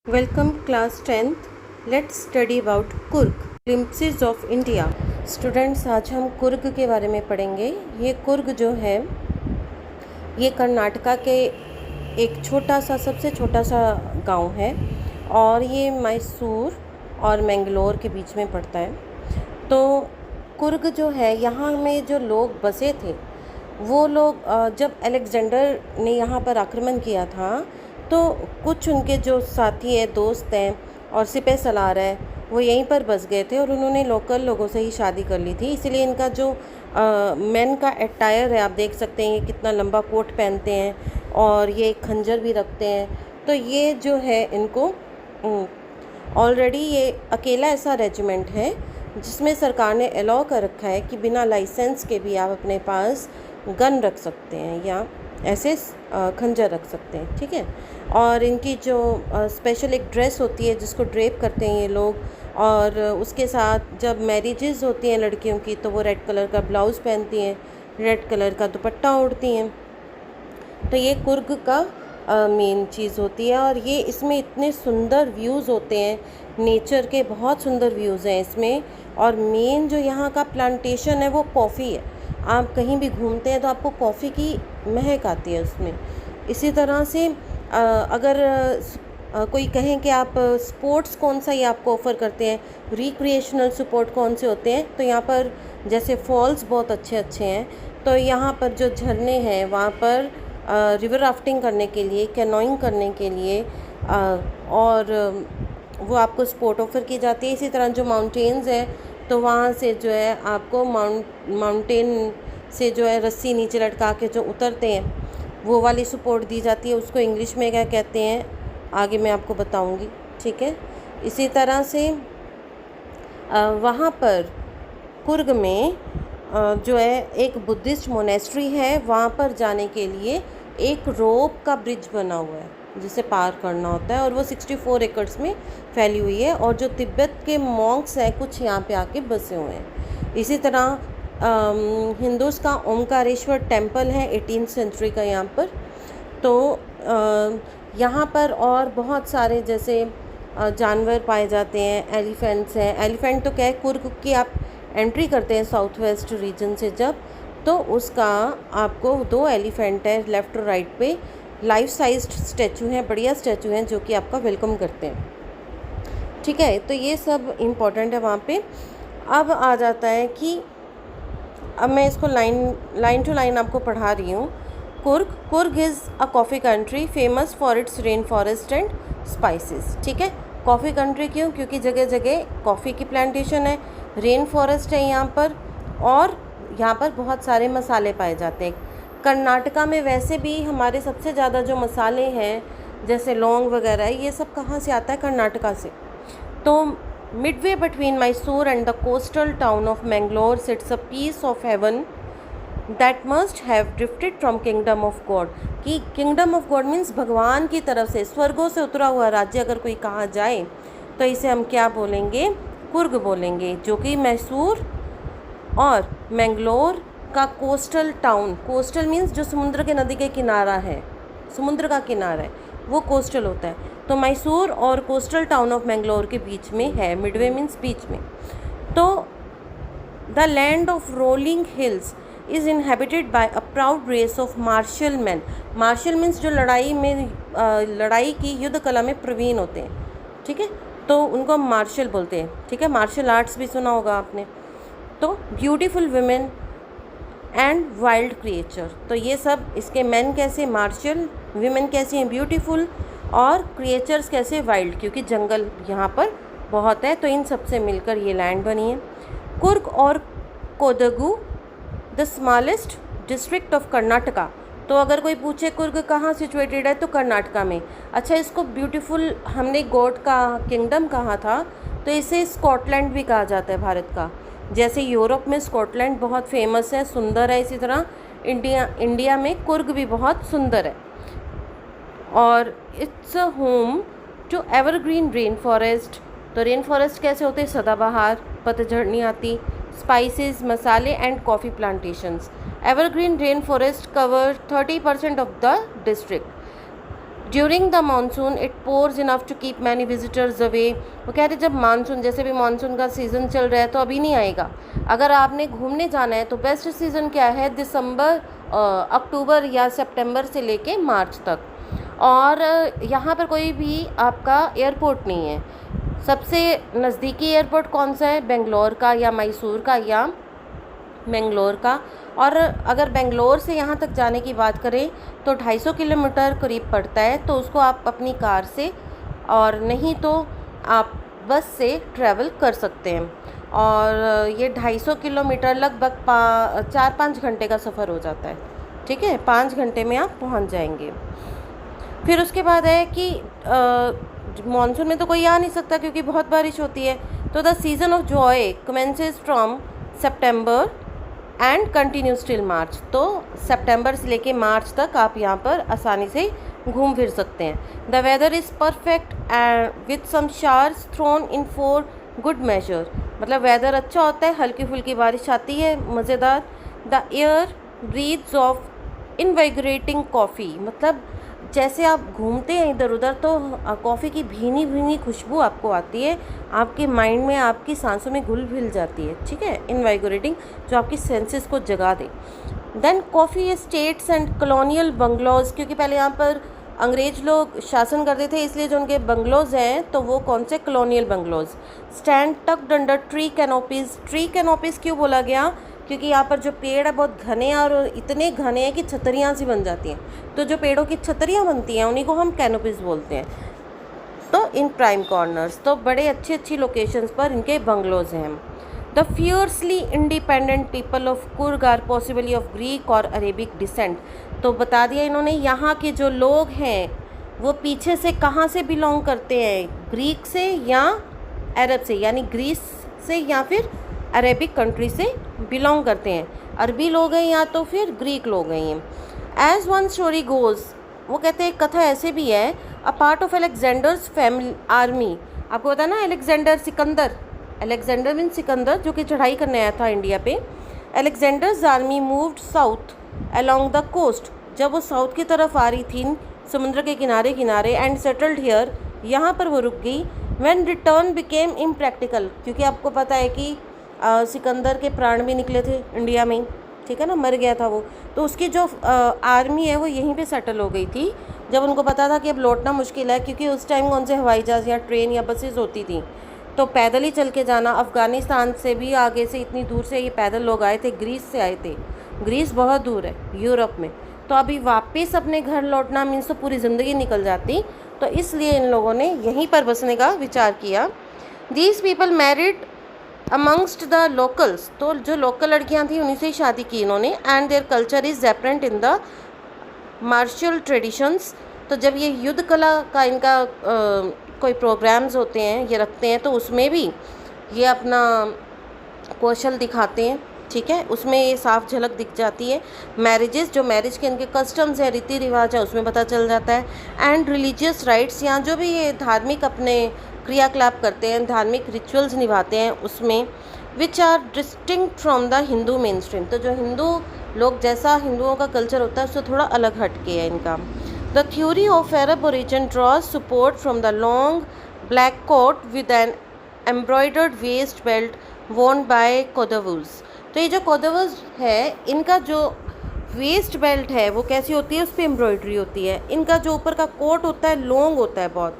Welcome class 10th. Let's study about Coorg glimpses of India. Students, आज हम कुर्ग के बारे में पढ़ेंगे। ये कुर्ग जो है ये कर्नाटका के एक छोटा सा सबसे छोटा सा गांव है और ये मैसूर और मैंगलोर के बीच में पड़ता है। तो कुर्ग जो है यहाँ में जो लोग बसे थे वो लोग जब अलेक्जेंडर ने यहाँ पर आक्रमण किया था तो कुछ उनके जो साथी हैं, दोस्त हैं और सिपह सलार है वो यहीं पर बस गए थे और उन्होंने लोकल लोगों से ही शादी कर ली थी। इसीलिए इनका जो मेन का अटायर है आप देख सकते हैं, ये कितना लंबा कोट पहनते हैं और ये खंजर भी रखते हैं। तो ये जो है इनको ऑलरेडी ये अकेला ऐसा रेजिमेंट है जिसमें सरकार ने अलाउ कर रखा है कि बिना लाइसेंस के भी आप अपने पास गन रख सकते हैं या ऐसे खंजर रख सकते हैं, ठीक है। और इनकी जो स्पेशल एक ड्रेस होती है जिसको ड्रेप करते हैं ये लोग, और उसके साथ जब मैरिजेस होती हैं लड़कियों की तो वो रेड कलर का ब्लाउज़ पहनती हैं, रेड कलर का दुपट्टा ओढ़ती हैं। तो ये कुर्ग का मेन चीज़ होती है और ये इसमें इतने सुंदर व्यूज़ होते हैं, नेचर के बहुत सुंदर व्यूज़ हैं इसमें। और मेन जो यहाँ का प्लांटेशन है वो कॉफ़ी है। आप कहीं भी घूमते हैं तो आपको कॉफ़ी की महक आती है उसमें। इसी तरह से अगर कोई कहें कि आप स्पोर्ट्स कौन सा ये आपको ऑफ़र करते हैं, रिक्रिएशनल स्पोर्ट कौन से होते हैं, तो यहाँ पर जैसे फॉल्स बहुत अच्छे अच्छे हैं। तो यहाँ पर जो झरने हैं वहाँ पर रिवर राफ्टिंग करने के लिए, कैनोइंग करने के लिए और वो आपको स्पोर्ट ऑफ़र की जाती है। इसी तरह जो माउंटेन्स हैं तो वहाँ से जो है आपको माउंटेन से जो है रस्सी नीचे लटका के जो उतरते हैं वो वाली सपोर्ट दी जाती है। उसको इंग्लिश में क्या कहते हैं आगे मैं आपको बताऊंगी, ठीक है। इसी तरह से वहाँ पर कुर्ग में जो है एक बुद्धिस्ट मोनेस्ट्री है, वहाँ पर जाने के लिए एक रोप का ब्रिज बना हुआ है जिसे पार करना होता है और वो 64 एकड़्स में फैली हुई है। और जो तिब्बत के मॉन्क्स हैं कुछ यहाँ पे आके बसे हुए हैं। इसी तरह हिंदूज़ का ओमकारेश्वर टेम्पल है 18th सेंचुरी का यहाँ पर। तो यहाँ पर और बहुत सारे जैसे जानवर पाए जाते हैं, एलिफेंट्स हैं। एलिफेंट तो क्या है, कुर्ग की आप एंट्री करते हैं साउथ वेस्ट रीजन से जब, तो उसका आपको 2 एलिफेंट है लेफ़्ट और राइट पे, लाइफ साइज्ड स्टैचू हैं, बढ़िया स्टैचू हैं जो कि आपका वेलकम करते हैं, ठीक है। तो ये सब इम्पोर्टेंट है वहाँ पे। अब आ जाता है कि अब मैं इसको लाइन टू लाइन आपको पढ़ा रही हूँ। Coorg is a coffee country famous for its rain forest and spices, ठीक है। कॉफ़ी कंट्री क्यों? क्योंकि जगह जगह कॉफ़ी की प्लांटेशन है, रेन फॉरेस्ट है यहाँ पर और यहाँ पर बहुत सारे मसाले पाए जाते हैं। कर्नाटका में वैसे भी हमारे सबसे ज़्यादा जो मसाले हैं जैसे लौंग वगैरह ये सब कहाँ से आता है? कर्नाटका से। तो midway between Mysore and the coastal town of Mangalore sits a piece of heaven that must have drifted from kingdom of God. कि किंगडम ऑफ गॉड मीन्स भगवान की तरफ से, स्वर्गों से उतरा हुआ राज्य अगर कोई कहा जाए तो इसे हम क्या बोलेंगे? कुर्ग बोलेंगे, जो कि मैसूर और मैंगलोर का कोस्टल टाउन, कोस्टल मीन्स जो समुद्र के नदी के किनारा है, समुद्र का किनारा है वो कोस्टल होता है। तो मैसूर और कोस्टल टाउन ऑफ मैंगलोर के बीच में है, मिडवे मीन्स बीच में। तो the land of rolling hills is inhabited by a proud race of martial man. Martial means जो लड़ाई की युद्ध कला में प्रवीण होते हैं, ठीक है, तो उनको मार्शल बोलते हैं, ठीक है। मार्शल आर्ट्स भी सुना होगा आपने। तो beautiful women and wild creature, तो ये सब इसके मैन कैसे मार्शल, वीमेन कैसी हैं ब्यूटीफुल, और क्रिएचर्स कैसे वाइल्ड, क्योंकि जंगल यहाँ पर बहुत है। तो इन सब से मिलकर ये लैंड बनी है। कुर्ग और Kodagu the smallest district of Karnataka. तो अगर कोई पूछे कुर्ग कहाँ सिचुएटेड है तो कर्नाटका में। अच्छा, इसको ब्यूटीफुल हमने गॉड का किंगडम कहा था, तो इसे स्कॉटलैंड भी कहा जाता है भारत का। जैसे यूरोप में स्कॉटलैंड बहुत फेमस है, सुंदर है, इसी तरह इंडिया में कुर्ग भी बहुत सुंदर है। और it's home to evergreen rain forest. तो रेन फॉरेस्ट कैसे होते हैं? सदाबहार, पतझड़ नहीं आती, स्पाइसेस, मसाले and coffee plantations. Evergreen rain forest cover 30% of the district. During the monsoon it pours enough to keep many visitors away. वो कह रहे जब मानसून, जैसे भी मानसून का सीज़न चल रहा है तो अभी नहीं आएगा। अगर आपने घूमने जाना है तो बेस्ट सीज़न क्या है, दिसंबर, अक्टूबर या सितंबर से लेके मार्च तक। और यहाँ पर कोई भी आपका एयरपोर्ट नहीं है। सबसे नज़दीकी एयरपोर्ट कौन सा है, बेंगलोर का या मैसूर का या मैंगलोर का। और अगर बेंगलोर से यहाँ तक जाने की बात करें तो 250 किलोमीटर करीब पड़ता है, तो उसको आप अपनी कार से और नहीं तो आप बस से ट्रैवल कर सकते हैं। और ये 250 किलोमीटर लगभग 4-5 घंटे का सफ़र हो जाता है। ठीक है, 5 घंटे में आप पहुँच जाएंगे। फिर उसके बाद है कि मानसून में तो कोई आ नहीं सकता क्योंकि बहुत बारिश होती है। तो the season off Joy commences from September and continues till March. तो सितंबर से लेके मार्च तक आप यहाँ पर आसानी से घूम फिर सकते हैं। The weather is perfect and with some showers thrown in for good measure. मतलब वेदर अच्छा होता है, हल्की फुल्की बारिश आती है, मज़ेदार। The air breathes of invigorating coffee. मतलब जैसे आप घूमते हैं इधर उधर तो कॉफ़ी की भीनी भीनी खुशबू आपको आती है, आपके माइंड में, आपकी सांसों में घुल मिल जाती है। ठीक है, इनवाइगोरेटिंग, जो आपकी सेंसेस को जगा दे। Then coffee estates and colonial bungalows, क्योंकि पहले यहाँ पर अंग्रेज लोग शासन करते थे, इसलिए जो उनके बंगलोज हैं तो वो कौन से, colonial bungalows. Stand tucked under tree canopies. Tree canopies क्यों बोला गया, क्योंकि यहाँ पर जो पेड़ है बहुत घने हैं और इतने घने हैं कि छतरियाँ सी बन जाती हैं। तो जो पेड़ों की छतरियाँ बनती हैं उन्हीं को हम कैनोपीज़ बोलते हैं। तो इन प्राइम कॉर्नर्स, तो बड़े अच्छी अच्छी लोकेशंस पर इनके बंगलोज हैं। The fiercely independent people of Coorg are possibly of Greek और अरेबिक डिसेंट। तो बता दिया इन्होंने, यहाँ के जो लोग हैं वो पीछे से कहाँ से बिलोंग करते हैं, ग्रीक से या अरब से, यानी ग्रीस से या फिर अरेबिक कंट्री से बिलोंग करते हैं। अरबी लोग हैं या तो फिर ग्रीक लोग हैं। एज वन स्टोरी गोज़, वो कहते हैं कथा ऐसे भी है, a part of Alexander's family army. आपको पता ना अलेक्जेंडर सिकंदर, अलेक्जेंडर मीन सिकंदर, जो कि चढ़ाई करने आया था इंडिया पे। Alexander's army moved south along the coast. जब वो साउथ की तरफ आ रही थी समुद्र के किनारे किनारे, एंड सेटल्ड हियर, यहाँ पर वो रुक गई। व्हेन रिटर्न बिकेम इम्प्रैक्टिकल, क्योंकि आपको पता है कि सिकंदर के प्राण भी निकले थे इंडिया में, ठीक है ना, मर गया था वो। तो उसकी जो आर्मी है वो यहीं पे सेटल हो गई थी, जब उनको पता था कि अब लौटना मुश्किल है, क्योंकि उस टाइम कौन से हवाई जहाज़ या ट्रेन या बसेस होती थी, तो पैदल ही चल के जाना। अफ़गानिस्तान से भी आगे से इतनी दूर से ये पैदल लोग आए थे, ग्रीस से आए थे। ग्रीस बहुत दूर है यूरोप में, तो अभी वापस अपने घर लौटना मीन्स तो पूरी ज़िंदगी निकल जाती, तो इसलिए इन लोगों ने यहीं पर बसने का विचार किया। These people married amongst the locals, तो जो लोकल लड़कियां थी उन्हीं से ही शादी की इन्होंने। And their culture is apparent in the martial traditions. तो जब ये युद्ध कला का इनका कोई प्रोग्राम्स होते हैं, ये रखते हैं, तो उसमें भी ये अपना कौशल दिखाते हैं। ठीक है, उसमें ये साफ झलक दिख जाती है। मैरिजेस, जो मैरिज के इनके कस्टम्स हैं, रीति रिवाज है, उसमें पता चल जाता है। एंड रिलीजियस राइट्स, यहाँ जो भी ये धार्मिक अपने क्रियाकलाप करते हैं, धार्मिक रिचुअल्स निभाते हैं, उसमें which are distinct from the Hindu main stream. तो जो हिंदू लोग, जैसा हिंदुओं का कल्चर होता है उससे थोड़ा अलग हटके है इनका। The theory of Arab origin draws support from the long black coat with an embroidered waist belt worn by Kodavas. तो ये जो कोदवुज है, इनका जो वेस्ट बेल्ट है वो कैसी होती है, उस पर एम्ब्रॉयडरी होती है। इनका जो ऊपर का कोट होता है लॉन्ग होता है बहुत।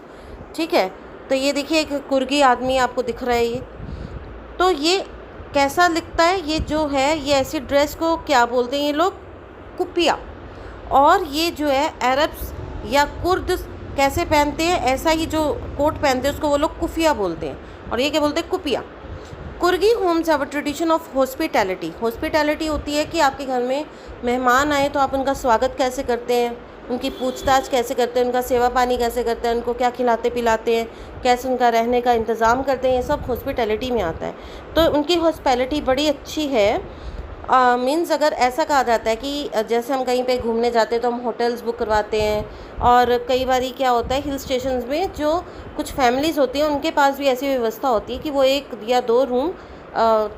ठीक है, तो ये देखिए एक कुर्गी आदमी आपको दिख रहा है ये, तो ये कैसा लिखता है, ये जो है ये ऐसी ड्रेस को क्या बोलते हैं ये लोग, कुपिया। और ये जो है अरब्स या कुर्द कैसे पहनते हैं, ऐसा ही जो कोट पहनते हैं उसको वो लोग कुफिया बोलते हैं, और ये क्या बोलते हैं, kupya. Coorgi homes have a tradition of hospitality. Hospitality होती है कि आपके घर में मेहमान आए तो आप उनका स्वागत कैसे करते हैं, उनकी पूछताछ कैसे करते हैं, उनका सेवा पानी कैसे करते हैं, उनको क्या खिलाते पिलाते हैं, कैसे उनका रहने का इंतज़ाम करते हैं, ये सब हॉस्पिटैलिटी में आता है। तो उनकी हॉस्पिटैलिटी बड़ी अच्छी है। मीन्स अगर ऐसा कहा जाता है कि जैसे हम कहीं पे घूमने जाते हैं तो हम होटल्स बुक करवाते हैं, और कई बार क्या होता है हिल स्टेशंस में जो कुछ फैमिलीज़ होती हैं उनके पास भी ऐसी व्यवस्था होती है कि वो 1 या 2 रूम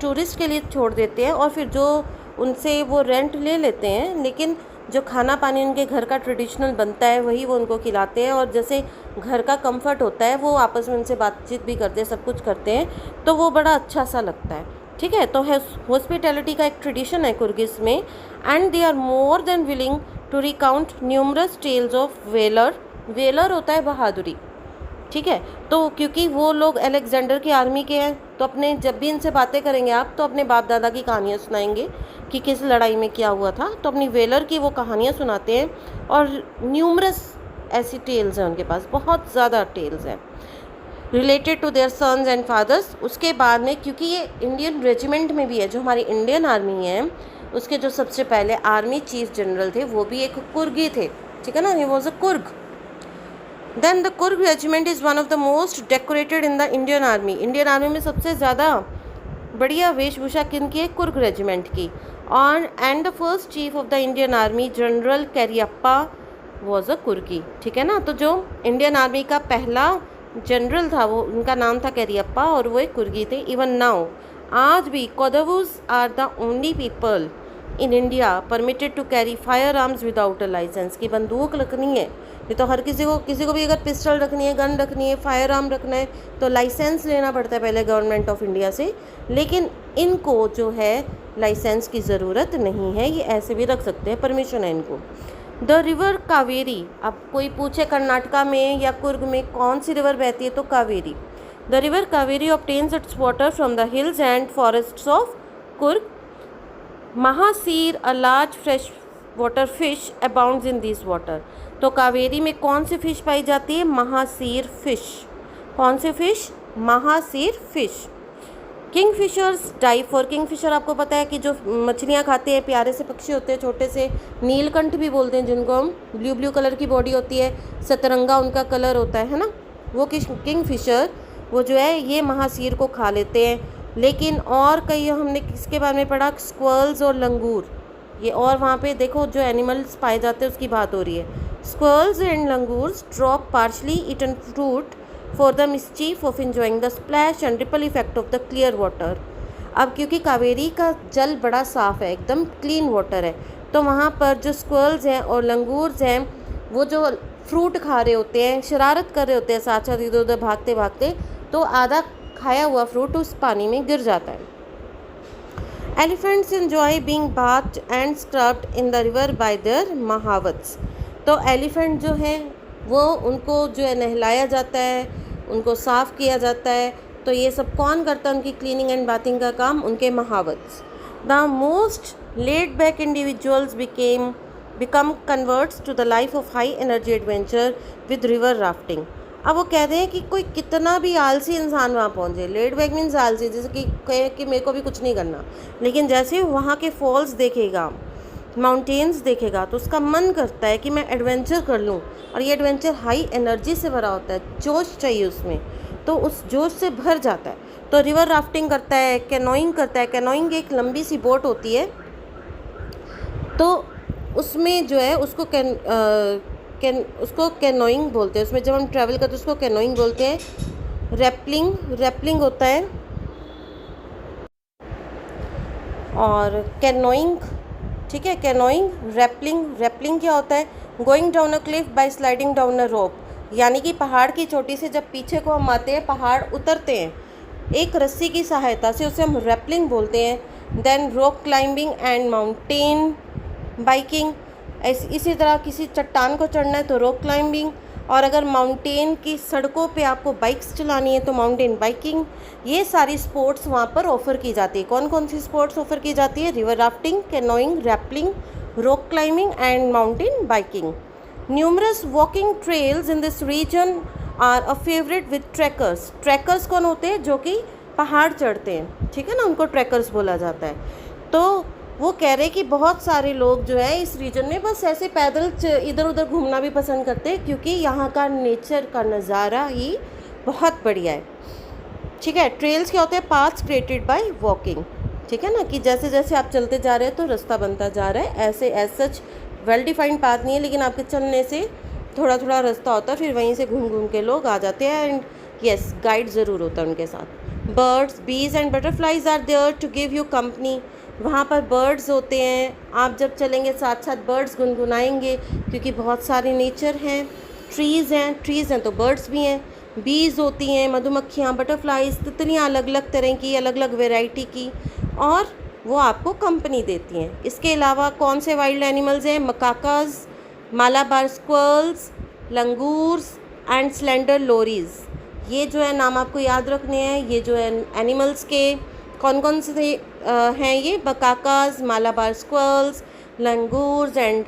टूरिस्ट के लिए छोड़ देते हैं, और फिर जो उनसे वो रेंट ले लेते हैं, लेकिन जो खाना पानी उनके घर का ट्रेडिशनल बनता है वही वो उनको खिलाते हैं, और जैसे घर का कंफर्ट होता है वो आपस में उनसे बातचीत भी करते हैं, सब कुछ करते हैं, तो वो बड़ा अच्छा सा लगता है। ठीक है, तो हॉस्पिटैलिटी का एक ट्रेडिशन है कुर्गिस में, and they are more than willing to recount numerous tales of valour. Valour होता है बहादुरी। ठीक है, तो क्योंकि वो लोग अलेक्जेंडर की आर्मी के हैं, तो अपने जब भी इनसे बातें करेंगे आप तो अपने बाप दादा की कहानियाँ सुनाएंगे कि किस लड़ाई में क्या हुआ था, तो अपनी वेलर की वो कहानियाँ सुनाते हैं। और न्यूमरस ऐसी टेल्स हैं उनके पास, बहुत ज़्यादा टेल्स हैं related to their sons and fathers. उसके बाद में क्योंकि ये इंडियन रेजिमेंट में भी है, जो हमारी इंडियन आर्मी है उसके जो सबसे पहले आर्मी चीफ जनरल थे वो भी एक कुर्गी थे। ठीक है ना, he was a Coorg. Then the Coorg regiment is one of the most decorated in the Indian army. Indian army में सबसे ज़्यादा बढ़िया वेशभूषा किन की है? कुर्ग रेजिमेंट की। और and the first chief of the Indian army general Cariappa was a Coorgi. ठीक है ना, तो जो इंडियन आर्मी का पहला जनरल था वो उनका नाम था कैरियप्पा और वो एक कुर्गी थे। इवन नाउ आज भी Kodavas are the only people in India permitted to carry firearms without a licence. की बंदूक रखनी है, ये तो हर किसी को भी अगर पिस्टल रखनी है, गन रखनी है, फायर आर्म रखना है तो लाइसेंस लेना पड़ता है पहले गवर्नमेंट ऑफ इंडिया से, लेकिन इनको जो है लाइसेंस की ज़रूरत नहीं है, ये ऐसे भी रख सकते हैं, परमिशन है इनको। द रिवर कावेरी, अब कोई पूछे कर्नाटका में या कुर्ग में कौन सी रिवर बहती है तो Kaveri. The river Kaveri obtains its water from the hills and forests of Coorg. Mahseer a large fresh water fish abounds in this water. तो कावेरी में कौन सी फिश पाई जाती है? महासीर फिश। कौन सी fish? Mahseer fish. Kingfishers dive for, kingfisher आपको पता है कि जो मछलियाँ खाते हैं, प्यारे से पक्षी होते हैं छोटे से, नीलकंठ भी बोलते हैं जिनको हम, ब्लू कलर की बॉडी होती है, सतरंगा उनका कलर होता है ना, वो किंगफिशर वो जो है ये महासीर को खा लेते हैं। लेकिन और कई हमने किसके बारे में पढ़ा? स्क्वल्स और लंगूर, ये और वहाँ पे देखो जो एनिमल्स पाए जाते हैं उसकी बात हो रही है। Squirrels and langurs drop partially eaten fruit for the mischief of enjoying the splash and ripple effect of the clear water. अब क्योंकि कावेरी का जल बड़ा साफ़ है, एकदम क्लीन वाटर है, तो वहाँ पर जो स्क्वल्स हैं और लंगूर्स हैं वो जो फ्रूट खा रहे होते हैं, शरारत कर रहे होते हैं साथ साथ इधर उधर भागते भागते, तो आधा खाया हुआ फ्रूट उस पानी में गिर जाता है। Elephants enjoy being bathed and scrubbed in the river by their mahouts. तो एलिफेंट जो है वो उनको जो है नहलाया जाता है, उनको साफ़ किया जाता है, तो ये सब कौन करता है? उनकी क्लीनिंग एंड बाथिंग का काम उनके mahouts. The most laid back individuals become converts to the life of high energy adventure with river rafting. अब वो कहते हैं कि कोई कितना भी आलसी इंसान वहाँ पहुँचे, लेड बैक मीन्स आलसी, जैसे कि कहे कि मेरे को भी कुछ नहीं करना, लेकिन जैसे वहाँ के फॉल्स देखेगा, माउंटेन्स देखेगा, तो उसका मन करता है कि मैं एडवेंचर कर लूँ, और ये एडवेंचर हाई एनर्जी से भरा होता है, जोश चाहिए उसमें, तो उस जोश से भर जाता है। तो रिवर राफ्टिंग करता है, कैनोइंग करता है। कैनोइंग एक लंबी सी बोट होती है, तो उसमें जो है उसको कैनोइंग बोलते हैं। उसमें जब हम ट्रैवल करते हैं उसको कैनोइंग बोलते हैं। रैपलिंग होता है, और कैनोइंग, ठीक है, कैनोइंग, रैपलिंग क्या होता है? Going down a cliff by sliding down a rope, यानी कि पहाड़ की चोटी से जब पीछे को हम आते हैं, पहाड़ उतरते हैं एक रस्सी की सहायता से, उसे हम रैपलिंग बोलते हैं। Then rock climbing and mountain biking, इसी तरह किसी चट्टान को चढ़ना है तो रॉक क्लाइंबिंग, और अगर माउंटेन की सड़कों पे आपको बाइक्स चलानी है तो माउंटेन बाइकिंग। ये सारी स्पोर्ट्स वहाँ पर ऑफ़र की जाती है। कौन कौन सी स्पोर्ट्स ऑफ़र की जाती है? River rafting, canoeing, rappelling, rock climbing and mountain biking. Numerous walking trails in this region are a favourite with trekkers. Trekkers कौन होते हैं? जो कि पहाड़ चढ़ते हैं, ठीक है ना, उनको ट्रैकर्स बोला जाता है। तो वो कह रहे कि बहुत सारे लोग जो है इस रीजन में बस ऐसे पैदल इधर उधर घूमना भी पसंद करते हैं, क्योंकि यहाँ का नेचर का नज़ारा ही बहुत बढ़िया है। ठीक है, ट्रेल्स क्या होते हैं? पाथ्स क्रिएटेड बाय वॉकिंग, ठीक है ना, कि जैसे जैसे आप चलते जा रहे हैं तो रास्ता बनता जा रहा है। ऐसे as such well defined path नहीं है, लेकिन आपके चलने से थोड़ा थोड़ा रास्ता होता है, फिर वहीं से घूम घूम के लोग आ जाते हैं। एंड यस, गाइड ज़रूर होता है उनके साथ। Birds, bees and butterflies are there to give you company. वहाँ पर बर्ड्स होते हैं, आप जब चलेंगे साथ साथ बर्ड्स गुनगुनाएंगे क्योंकि बहुत सारी नेचर हैं। ट्रीज़ हैं तो बर्ड्स भी हैं। बीज होती हैं, मधुमक्खियाँ, बटरफ्लाइज, तितलियाँ अलग अलग तरह की, अलग अलग वेराइटी की, और वो आपको कंपनी देती हैं। इसके अलावा कौन से वाइल्ड एनिमल्स हैं? मकाकाज, मालाबार स्क्वल्स, लंगूर्स एंड स्लेंडर लोरीज। ये जो है नाम आपको याद रखने हैं। ये जो है एनिमल्स के कौन कौन से हैं? ये मकाकाज, मालाबार स्क्वल्स, लंगूर्स एंड,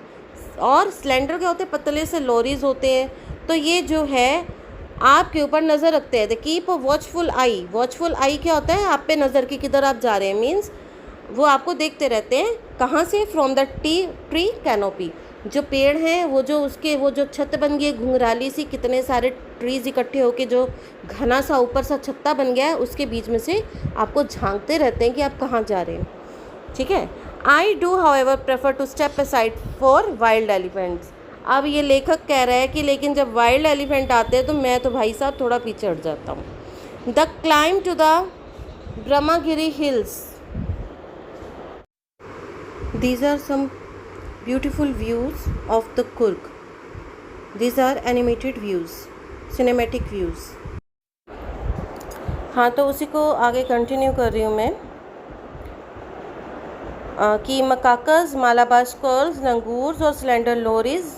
और स्लेंडर क्या होते हैं? पतले से लोरीज होते हैं। तो ये जो है आपके ऊपर नज़र रखते हैं। They keep a watchful eye. Watchful eye क्या होता है? आप पे नज़र की किधर आप जा रहे हैं, मीन्स वो आपको देखते रहते हैं। कहाँ से? From the tree canopy. जो पेड़ हैं वो जो छत बन गई है घुंघराली सी, कितने सारे ट्रीज़ इकट्ठे होके जो घना सा ऊपर सा छत्ता बन गया है, उसके बीच में से आपको झांकते रहते हैं कि आप कहाँ जा रहे हैं। ठीक है। I do however prefer to step aside for wild elephants. अब ये लेखक कह रहा है कि लेकिन जब वाइल्ड एलिफेंट आते हैं तो मैं तो भाई साहब थोड़ा पीछे हट जाता हूँ। The climb to the Brahmagiri hills. These are some beautiful views of the Kurg. These are animated views, cinematic views. हाँ, तो उसी को आगे कंटिन्यू कर रही हूँ मैं कि मकाकस, मालाबार स्क्वल्स, लंगूर्स और स्लेंडर लोरीज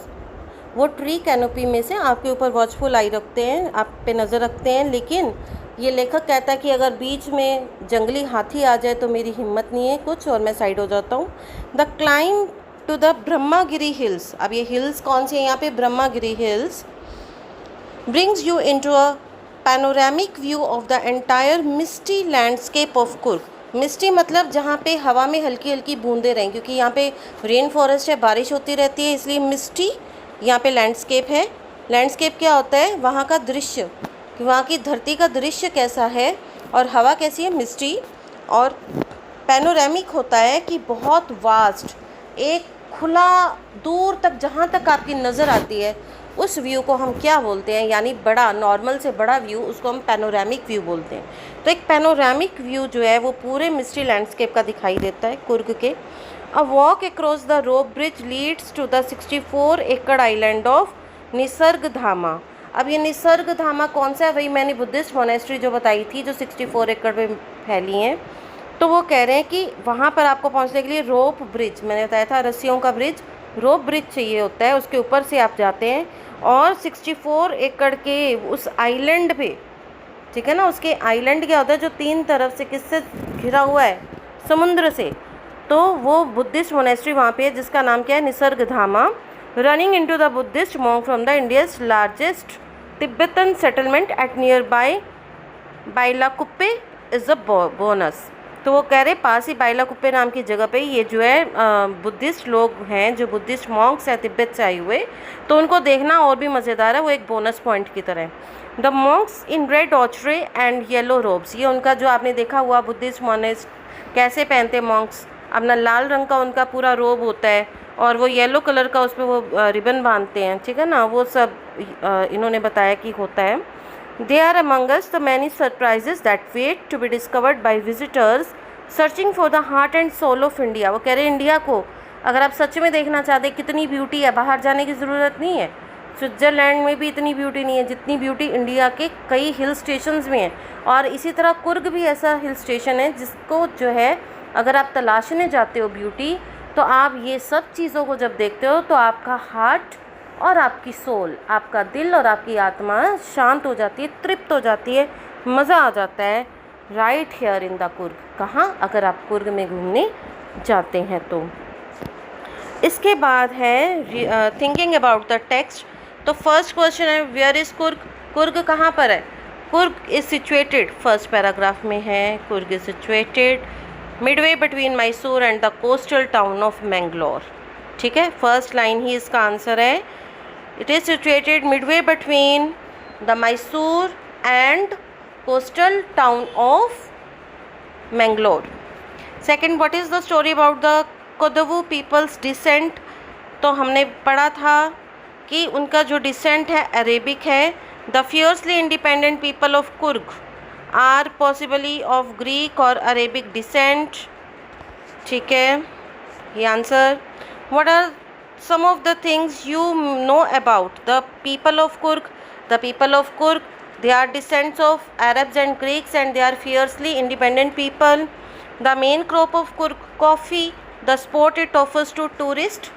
वो ट्री कैनोपी में से आपके ऊपर वॉचफुल आई रखते हैं, आप पे नज़र रखते हैं। लेकिन ये लेखक कहता है कि अगर बीच में जंगली हाथी आ जाए तो मेरी हिम्मत नहीं है कुछ, और मैं साइड हो जाता हूँ। The climb to the Brahmagiri hills. अब ये हिल्स कौन सी है यहाँ पे? Brahmagiri hills. Brings you into a panoramic view of the entire misty landscape of Coorg. Misty मतलब जहाँ पे हवा में हल्की हल्की बूंदें रहें, क्योंकि यहाँ पे रेन फॉरेस्ट है, बारिश होती रहती है, इसलिए मिस्टी यहाँ पे लैंडस्केप है। लैंडस्केप क्या होता है? वहाँ का दृश्य, कि वहाँ की धरती का दृश्य कैसा है, और हवा कैसी है? मिस्टी। और पैनोरामिक होता है कि बहुत वास्ट, एक खुला, दूर तक जहाँ तक आपकी नज़र आती है उस व्यू को हम क्या बोलते हैं? यानी बड़ा, नॉर्मल से बड़ा व्यू, उसको हम पैनोरामिक व्यू बोलते हैं। तो एक पैनोरामिक व्यू जो है वो पूरे मिस्टी लैंडस्केप का दिखाई देता है कुर्ग के। A walk across the rope bridge leads to the 64 acre island of Nisarga धामा। अब ये निसर्ग धामा कौन सा है? वही मैंने बुद्धिस्ट मोनेस्ट्री जो बताई थी, जो 64 एकड़ में फैली हैं। तो वो कह रहे हैं कि वहाँ पर आपको पहुँचने के लिए रोप ब्रिज, मैंने बताया था रस्सियों का ब्रिज, रोप ब्रिज चाहिए होता है, उसके ऊपर से आप जाते हैं और 64 एकड़ के उस आइलैंड पे, ठीक है ना, उसके आइलैंड क्या होता है? जो 3 तरफ से किससे घिरा हुआ है? समुद्र से। तो वो बुद्धिस्ट मोनेस्ट्री वहाँ पे है जिसका नाम क्या है? Nisargadhama. Running into the Buddhist monk from the India's largest Tibetan settlement at nearby Bylakuppe is a bonus. तो वो कह रहे पास ही बाइलाकुप्पे नाम की जगह पे ये जो है बुद्धिस्ट लोग हैं, जो बुद्धिस्ट मॉन्क्स हैं तिब्बत से आए हुए, तो उनको देखना और भी मज़ेदार है, वो एक बोनस पॉइंट की तरह। The monks in red ochre and yellow robes. ये उनका जो आपने देखा हुआ बुद्धिस्ट मोनेस्ट कैसे पहनते मॉन्क्स, अपना लाल रंग का उनका पूरा रोब होता है और वो येलो कलर का उस पर वो रिबन बांधते हैं, ठीक है ना, वो सब इन्होंने बताया कि होता है। They are among us the many surprises that wait to be discovered by visitors searching for the heart and soul of India. वो कह रहे हैं इंडिया को अगर आप सच में देखना चाहते हैं कितनी ब्यूटी है, बाहर जाने की ज़रूरत नहीं है। स्विट्ज़रलैंड में भी इतनी ब्यूटी नहीं है जितनी ब्यूटी इंडिया के कई हिल स्टेशंस में है। और इसी तरह कुर्ग भी ऐसा हिल स्टेशन है जिसको जो है अगर आप तलाशने जाते हो ब्यूटी, तो आप ये सब चीज़ों को जब देखते हो तो आपका हार्ट और आपकी सोल, आपका दिल और आपकी आत्मा शांत हो जाती है, तृप्त हो जाती है, मज़ा आ जाता है। Right here in the Coorg. कहाँ? अगर आप कुर्ग में घूमने जाते हैं तो। इसके बाद है थिंकिंग अबाउट द टेक्स्ट। तो फर्स्ट क्वेश्चन है वेयर इज़ कुर्ग। कुर्ग कहाँ पर है? Coorg is situated, first paragraph में है, Coorg is situated midway between Mysore and the coastal town of Mangalore. ठीक है, फर्स्ट लाइन ही इसका आंसर है। It is situated midway between the Mysore and coastal town of Mangalore. Second, what is the story about the Kodava peoples descent. तो हमने पढ़ा था कि उनका जो डिसेंट है अरेबिक है। The fiercely independent people of Coorg are possibly of Greek और अरेबिक डिसेंट। ठीक है, ये answer. What are some of the things you know about the people of Kurg? The people of Kurg, they are descendants of Arabs and Greeks and they are fiercely independent people. The main crop of Kurg coffee, the sport it offers to tourists.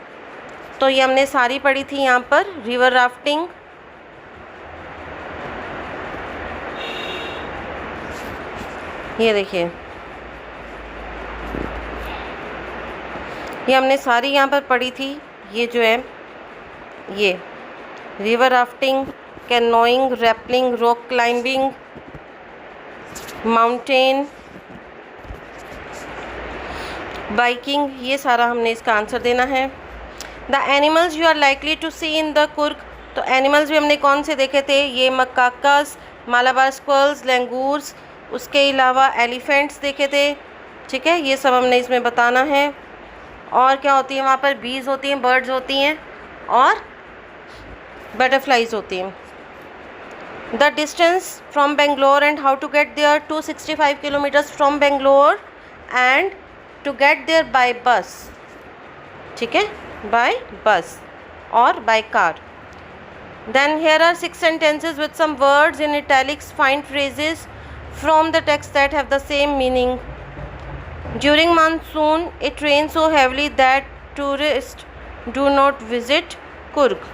तो ये हमने सारी पढ़ी थी यहाँ पर। River rafting, ये देखिए, ये हमने सारी यहाँ पर पढ़ी थी। ये जो है, ये river rafting, canoeing, rappelling, rock climbing, mountain biking, ये सारा हमने इसका आंसर देना है। The animals you are likely to see in the Coorg, तो एनिमल्स भी हमने कौन से देखे थे? ये मकाकास, मालाबार स्क्वल्स, लैंगूर्स, उसके अलावा एलिफेंट्स देखे थे। ठीक है, ये सब हमने इसमें बताना है। और क्या होती है वहाँ पर? बीज होती हैं, बर्ड्स होती हैं और बटरफ्लाइज होती हैं। The distance from Bangalore and how to get there, 265 kilometres from Bangalore and to get there by bus. ठीक है, बाय बस और by car. Then here are 6 sentences with some words in italics. Find phrases from the text that have the same meaning. During monsoon, it rains so heavily that tourists do not visit Kurg.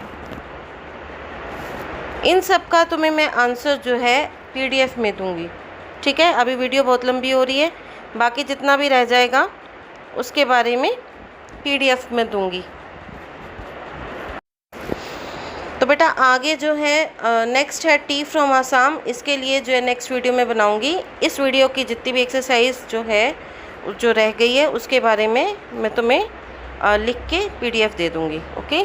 इन सब का तुम्हें मैं answer जो है PDF में दूंगी। ठीक है, अभी वीडियो बहुत लंबी हो रही है, बाकी जितना भी रह जाएगा उसके बारे में PDF में दूंगी। तो बेटा आगे जो है नेक्स्ट है टी फ्रॉम आसाम। इसके लिए जो है नेक्स्ट वीडियो में बनाऊंगी। इस वीडियो की जितनी भी एक्सरसाइज जो है जो रह गई है उसके बारे में मैं तुम्हें लिख के PDF दे दूंगी। ओके।